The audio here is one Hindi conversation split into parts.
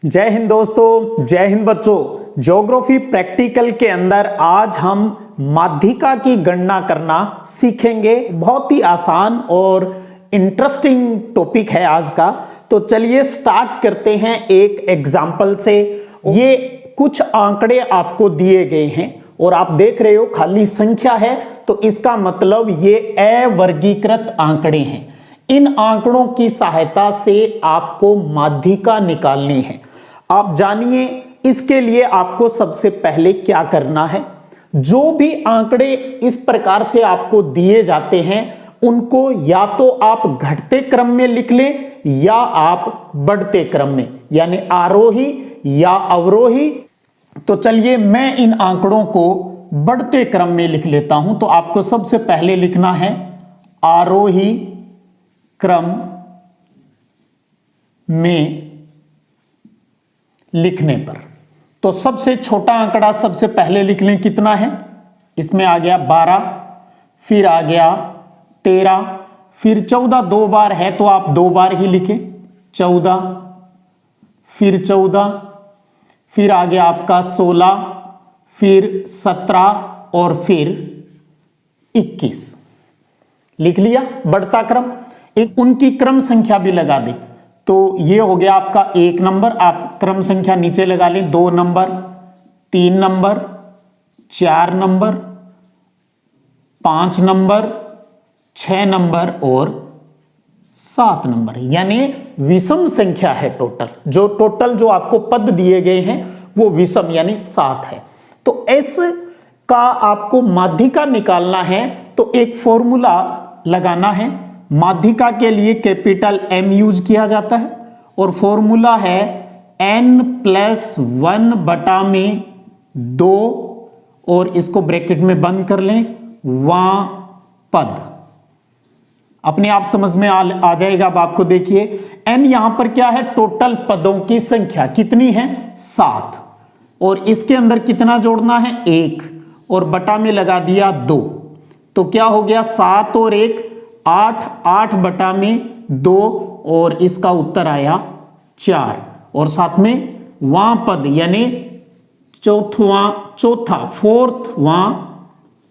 जय हिंद दोस्तों, जय हिंद बच्चों। ज्योग्राफी प्रैक्टिकल के अंदर आज हम माध्यिका की गणना करना सीखेंगे। बहुत ही आसान और इंटरेस्टिंग टॉपिक है आज का। तो चलिए स्टार्ट करते हैं एक एग्जाम्पल से। ये कुछ आंकड़े आपको दिए गए हैं और आप देख रहे हो खाली संख्या है, तो इसका मतलब ये अवर्गीकृत आंकड़े हैं। इन आंकड़ों की सहायता से आपको माध्यिका निकालनी है। आप जानिए इसके लिए आपको सबसे पहले क्या करना है। जो भी आंकड़े इस प्रकार से आपको दिए जाते हैं उनको या तो आप घटते क्रम में लिख लें या आप बढ़ते क्रम में, यानी आरोही या अवरोही। तो चलिए मैं इन आंकड़ों को बढ़ते क्रम में लिख लेता हूं। तो आपको सबसे पहले लिखना है आरोही क्रम में लिखने पर। तो सबसे छोटा आंकड़ा सबसे पहले लिख लें, कितना है? इसमें आ गया 12, फिर आ गया 13, फिर 14 दो बार है तो आप दो बार ही लिखें 14, फिर 14, फिर आ गया आपका 16, फिर 17 और फिर 21। लिख लिया बढ़ता क्रम। एक उनकी क्रम संख्या भी लगा दें। तो ये हो गया आपका 1 नंबर, आप क्रम संख्या नीचे लगा लें। 2 number, 3 number, 4 number, 5 number, 6 number और 7 नंबर, यानी विषम संख्या है टोटल। जो आपको पद दिए गए हैं वो विषम यानी 7 है। तो एस का आपको माध्यिका निकालना है तो एक फॉर्मूला लगाना है। माध्यिका के लिए कैपिटल M यूज किया जाता है और फॉर्मूला है n+1 बटा में 2 और इसको ब्रैकेट में बंद कर लें, वहां पद। अपने आप समझ में आ जाएगा। अब आपको देखिए n यहां पर क्या है? टोटल पदों की संख्या कितनी है? 7। और इसके अंदर कितना जोड़ना है? 1 और बटा में लगा दिया 2। तो क्या हो गया? 7 और 1 8, 8 बटा में 2 और इसका उत्तर आया 4 और साथ में वहां पद यानी फोर्थवां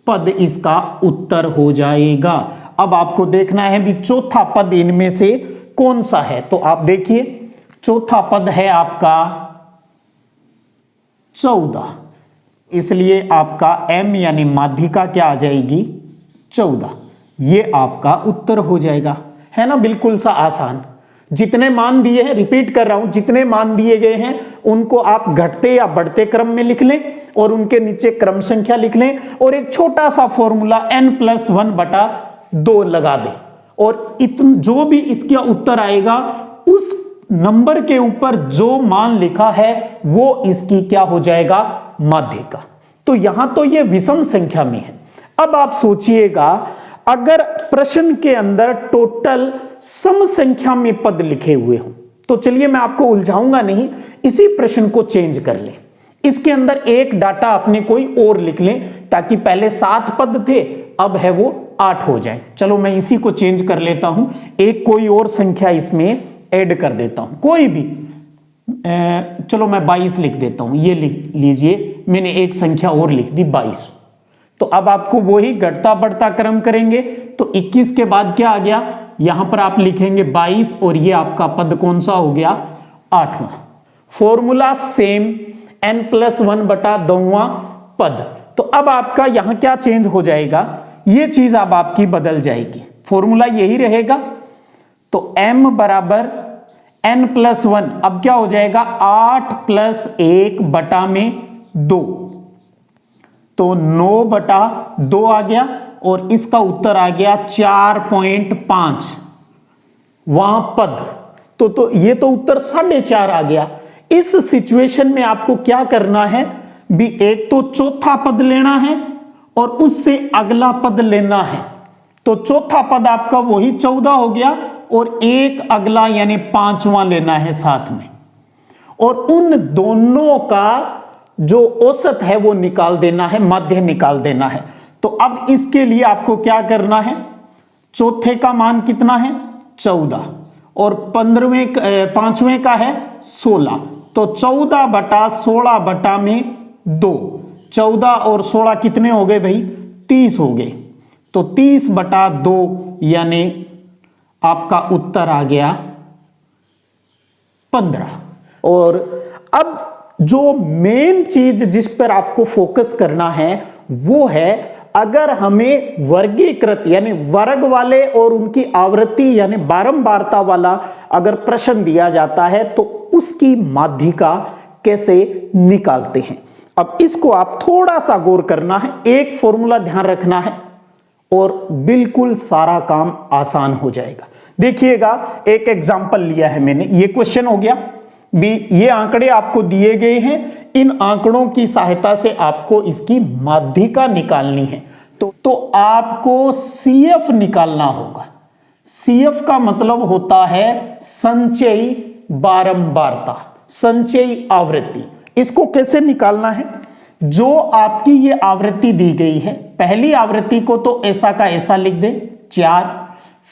पद इसका उत्तर हो जाएगा। अब आपको देखना है भी चौथा पद इनमें से कौन सा है। तो आप देखिए चौथा पद है आपका 14, इसलिए आपका M यानी माध्यिका क्या आ जाएगी? 14। ये आपका उत्तर हो जाएगा, है ना? बिल्कुल सा आसान। जितने मान दिए हैं, रिपीट कर रहा हूं, जितने मान दिए गए हैं उनको आप घटते या बढ़ते क्रम में लिख लें और उनके नीचे क्रम संख्या लिख लें और एक छोटा सा फॉर्मूला n+1 बटा 2 लगा दें और जो भी इसका उत्तर आएगा उस नंबर के ऊपर जो मान लिखा है वो इसकी क्या हो जाएगा? माध्यिका। तो यहां तो ये विषम संख्या में है। अब आप सोचिएगा अगर प्रश्न के अंदर टोटल सम संख्या में पद लिखे हुए हो तो चलिए मैं आपको उलझाऊंगा नहीं, इसी प्रश्न को चेंज कर लें। इसके अंदर एक डाटा अपने कोई और लिख लें ताकि पहले 7 पद थे अब है वो 8 हो जाए। चलो मैं इसी को चेंज कर लेता हूं, एक कोई और संख्या इसमें ऐड कर देता हूं, कोई भी। चलो मैं 22 लिख देता हूं। ये लिख लीजिए, मैंने एक संख्या और लिख दी 22। तो अब आपको वही घटता बढ़ता क्रम करेंगे। तो 21 के बाद क्या आ गया? यहां पर आप लिखेंगे 22 और ये आपका पद कौन सा हो गया? 8वां। फॉर्मूला सेम, n+1 बटा 2वां पद। तो अब आपका यहां क्या चेंज हो जाएगा? ये चीज अब आपकी बदल जाएगी, फॉर्मूला यही रहेगा। तो m बराबर n+1 अब क्या हो जाएगा? 8 + 1 बटा में 2। तो 9 बटा 2 आ गया और इसका उत्तर आ गया 4.5 वहां पद। तो ये तो उत्तर 4.5 आ गया। इस सिचुएशन में आपको क्या करना है भी? एक तो चौथा पद लेना है और उससे अगला पद लेना है। तो चौथा पद आपका वही 14 हो गया और एक अगला यानी 5वां लेना है साथ में, और उन दोनों का जो औसत है वो निकाल देना है, माध्य निकाल देना है। तो अब इसके लिए आपको क्या करना है? चौथे का मान कितना है? 14 और 5वें का है 16। तो 14 बटा 16 बटा में 2, 14 और 16 कितने हो गए भाई? 30 हो गए। तो 30 बटा 2 यानी आपका उत्तर आ गया 15। और अब जो मेन चीज जिस पर आपको फोकस करना है वो है, अगर हमें वर्गीकृत यानी वर्ग वाले और उनकी आवृत्ति यानी बारंबारता वाला अगर प्रश्न दिया जाता है तो उसकी माध्यिका कैसे निकालते हैं। अब इसको आप थोड़ा सा गौर करना है, एक फॉर्मूला ध्यान रखना है और बिल्कुल सारा काम आसान हो जाएगा। देखिएगा, एक एग्जांपल लिया है मैंने, ये क्वेश्चन हो गया भी, ये आंकड़े आपको दिए गए हैं, इन आंकड़ों की सहायता से आपको इसकी माध्यिका निकालनी है। तो आपको CF निकालना होगा। CF का मतलब होता है संचयी बारंबारता, संचयी आवृत्ति। इसको कैसे निकालना है? जो आपकी ये आवृत्ति दी गई है, पहली आवृत्ति को तो ऐसा का ऐसा लिख दें 4,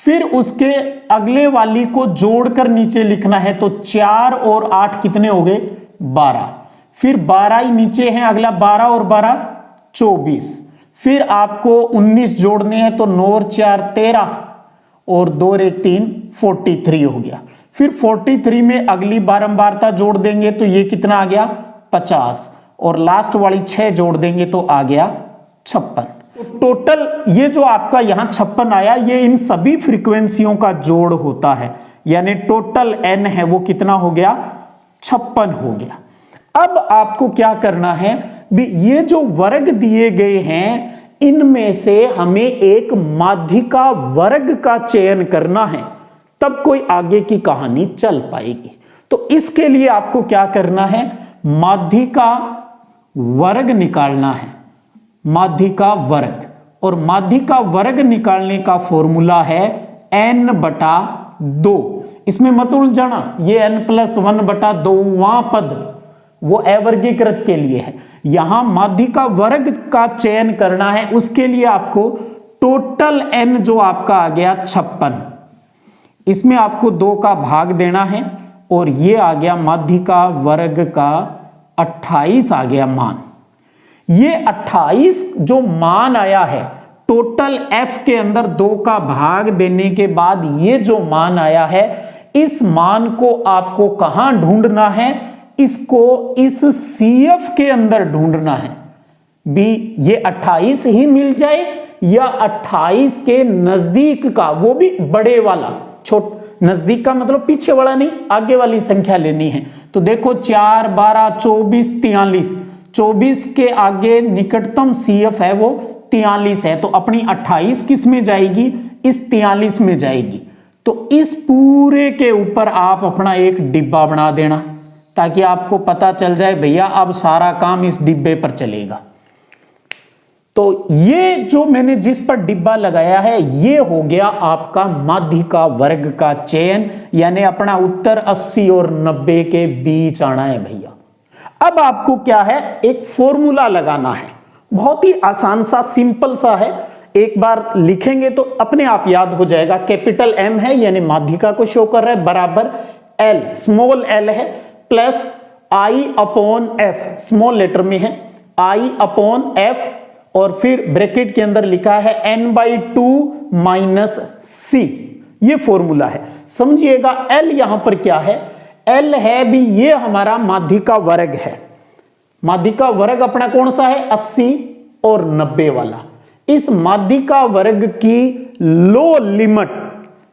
फिर उसके अगले वाली को जोड़कर नीचे लिखना है, तो 4 और 8 कितने हो गए? 12, फिर 12 ही नीचे है, अगला 12 और 12 24, फिर आपको 19 जोड़ने हैं, तो 9 और 4 13 और 2 और 1 3 43 हो गया। फिर 43 में अगली बारंबारता जोड़ देंगे तो ये कितना आ गया? 50, और लास्ट वाली 6 जोड़ देंगे तो आ गया 56। टोटल ये जो आपका यहां 56 आया, ये इन सभी फ्रीक्वेंसियों का जोड़ होता है, यानी टोटल n है वो कितना हो गया? 56 हो गया। अब आपको क्या करना है भी, ये जो वर्ग दिए गए हैं इनमें से हमें एक माध्यिका वर्ग का चयन करना है, तब कोई आगे की कहानी चल पाएगी। तो इसके लिए आपको क्या करना है? माध्यिका वर्ग निकालना है, माध्यिका वर्ग। और माध्यिका वर्ग निकालने का फॉर्मूला है n/2। इसमें मत उलझना, ये n+1/2वां पद वो अवर्गीकृत के लिए है। यहां माध्यिका वर्ग का चयन करना है, उसके लिए आपको टोटल n जो आपका आ गया 56, इसमें आपको 2 का भाग देना है, और ये आ गया माध्यिका वर्ग का 28 आ गया मान। ये 28 जो मान आया है, टोटल f के अंदर 2 का भाग देने के बाद ये जो मान आया है, इस मान को आपको कहां ढूंढना है? इसको इस CF के अंदर ढूंढना है। भी ये 28 ही मिल जाए या 28 के नजदीक का, वो भी बड़े वाला, नजदीक का मतलब पीछे वाला नहीं, आगे वाली संख्या लेनी है। तो देखो 4 12 24 43, 24 के आगे निकटतम CF है वो 43 है, तो अपनी 28 किस में जाएगी? इस 43 में जाएगी। तो इस पूरे के ऊपर आप अपना एक डिब्बा बना देना, ताकि आपको पता चल जाए भैया अब सारा काम इस डिब्बे पर चलेगा। तो ये जो मैंने जिस पर डिब्बा लगाया है, ये हो गया आपका माध्यिका वर्ग का चयन, यानी अपना उत्तर 80 और 90 के बीच आना है भैया। अब आपको क्या है? एक फॉर्मूला लगाना है, बहुत ही आसान सा, सिंपल सा है। एक बार लिखेंगे तो अपने आप याद हो जाएगा। कैपिटल M है यानी माध्यिका को शो कर रहा है, बराबर L, स्मॉल l है, प्लस I/F, स्मॉल लेटर में है, I/F, और फिर ब्रैकेट के अंदर लिखा है n/2 - c। ये फॉर्मूला है, समझिएगा। L यहां पर क्या है? L है भी ये हमारा माध्यिका वर्ग है। माध्यिका वर्ग अपना कौन सा है? 80 और 90 वाला। इस माध्यिका वर्ग की लो लिमिट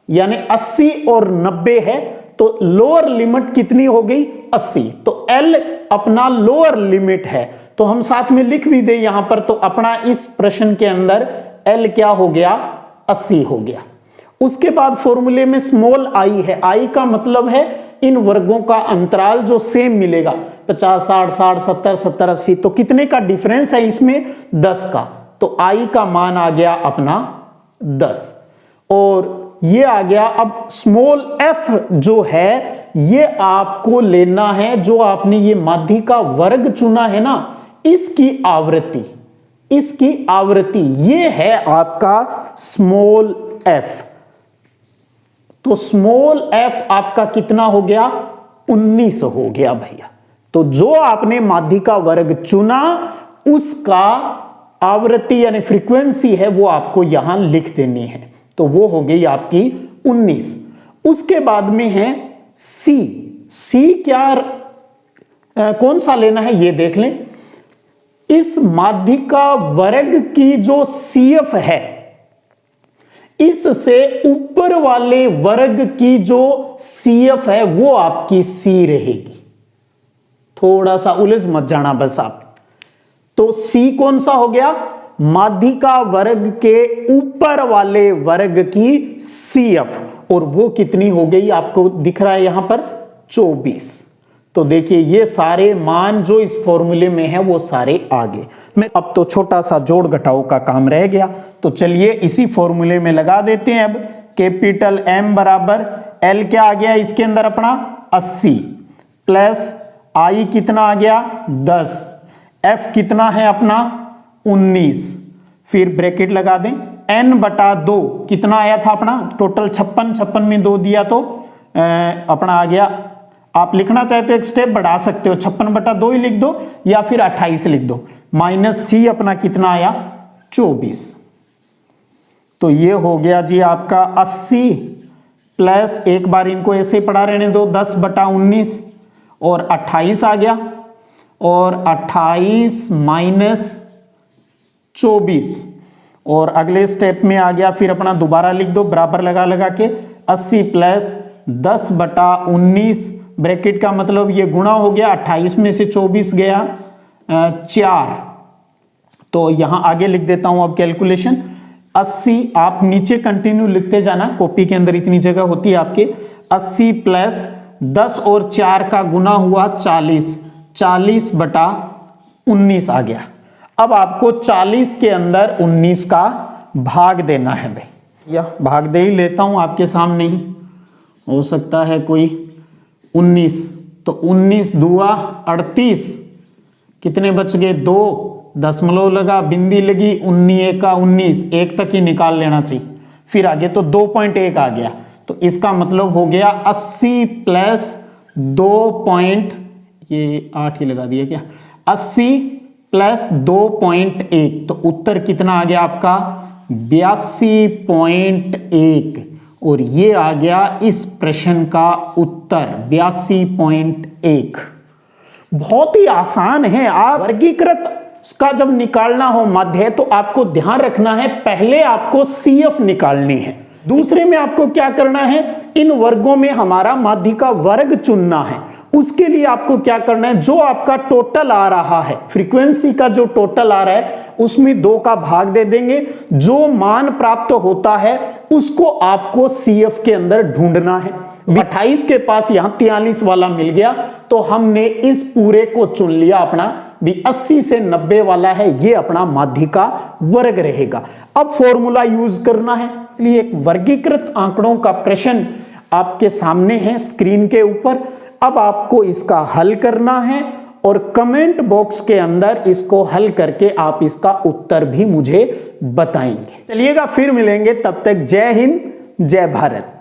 यानी 80 और 90 है, तो लोअर लिमिट कितनी हो गई? 80। तो L अपना लोअर लिमिट है, तो हम साथ में लिख भी दे यहां पर, तो अपना इस प्रश्न के अंदर L क्या हो गया? 80 हो गया। उसके बाद फॉर्मूले में स्मॉल I है, I का मतलब है इन वर्गों का अंतराल जो सेम मिलेगा, 50 60 60 70 70 80, तो कितने का डिफरेंस है इसमें? 10 का। तो I का मान आ गया अपना 10, और ये आ गया। अब स्मॉल f जो है ये आपको लेना है, जो आपने ये माध्यिका वर्ग चुना है ना, इसकी आवृत्ति, इसकी आवृत्ति ये है आपका स्मॉल f। तो स्मॉल f आपका कितना हो गया? 19 हो गया भैया। तो जो आपने माध्यिका वर्ग चुना उसका आवृत्ति यानी फ्रीक्वेंसी है वो आपको यहां लिख देनी है। तो वो हो गई आपकी 19। उसके बाद में है सी। सी क्या कौन सा लेना है ये देख लें। इस माध्यिका वर्ग की जो CF है, इससे ऊपर वाले वर्ग की जो CF है वो आपकी C रहेगी। थोड़ा सा उलझ मत जाना बस आप। तो C कौन सा हो गया? माध्यिका वर्ग के ऊपर वाले वर्ग की CF, और वो कितनी हो गई आपको दिख रहा है यहां पर 24। तो देखिए ये सारे मान जो इस फॉर्मूले में है वो सारे आगे। मैं अब तो छोटा सा जोड़ घटाव का काम रह गया, तो चलिए इसी फॉर्मूले में लगा देते हैं। अब कैपिटल M बराबर L क्या आ गया इसके अंदर अपना 80 प्लस I कितना आ गया 10, F कितना है अपना 19, फिर ब्रैकेट लगा दें N बटा 2 कितना आया था अपना टोटल 56 में 2 दिया तो अपना आ गया। आप लिखना चाहे तो एक स्टेप बढ़ा सकते हो, 56 बटा 2 ही लिख दो या फिर 28 लिख दो, माइनस C अपना कितना आया 24। तो ये हो गया जी आपका 80 प्लस एक बार इनको ऐसे पढ़ा रहने दो 10 बटा 19 और 28 आ गया, और 28 माइनस 24 और अगले स्टेप में आ गया फिर अपना दोबारा लिख दो बराबर लगा के 80 प्लस 10 बटा 19 ब्रैकेट का मतलब ये गुणा हो गया, 28 में से 24 गया 4। तो यहां आगे लिख देता हूं अब कैलकुलेशन 80, आप नीचे कंटिन्यू लिखते जाना, कॉपी के अंदर इतनी जगह होती है आपके। 80 प्लस 10 और 4 का गुना हुआ 40, 40 बटा 19 आ गया। अब आपको 40 के अंदर 19 का भाग देना है भाई, या भाग दे ही लेता हूं आपके सामने ही, हो सकता है कोई 19, तो 19 दुआ 38, कितने बच गए 2, दशमलव लगा बिंदी लगी 19 का 19, एक तक ही निकाल लेना चाहिए, फिर आगे तो 2.1 आ गया। तो इसका मतलब हो गया 80 प्लस 2. ये 8 ही लगा दिया क्या, 80 प्लस 2.1, तो उत्तर कितना आ गया आपका 82.1, और ये आ गया इस प्रश्न का उत्तर 82.1। बहुत ही आसान है। आप वर्गीकृत का जब निकालना हो माध्य तो आपको ध्यान रखना है पहले आपको CF निकालनी है, दूसरे में आपको क्या करना है इन वर्गों में हमारा माध्यिका वर्ग चुनना है। उसके लिए आपको क्या करना है, जो आपका टोटल आ रहा है फ्रीक्वेंसी का जो टोटल आ रहा है उसमें 2 का भाग दे देंगे, जो मान प्राप्त होता है उसको आपको CF के अंदर ढूंढना है। 28 के पास यहां 43 वाला मिल गया तो हमने इस पूरे को चुन लिया अपना भी 80 से 90 वाला है, ये अपना माध्यिका वर्ग रहेगा। अब फॉर्मूला यूज करना है, इसलिए एक वर्गीकृत आंकड़ों का प्रश्न आपके सामने है स्क्रीन के ऊपर। अब आपको इसका हल करना है और कमेंट बॉक्स के अंदर इसको हल करके आप इसका उत्तर भी मुझे बताएंगे। चलिएगा फिर मिलेंगे, तब तक जय हिंद जय भारत।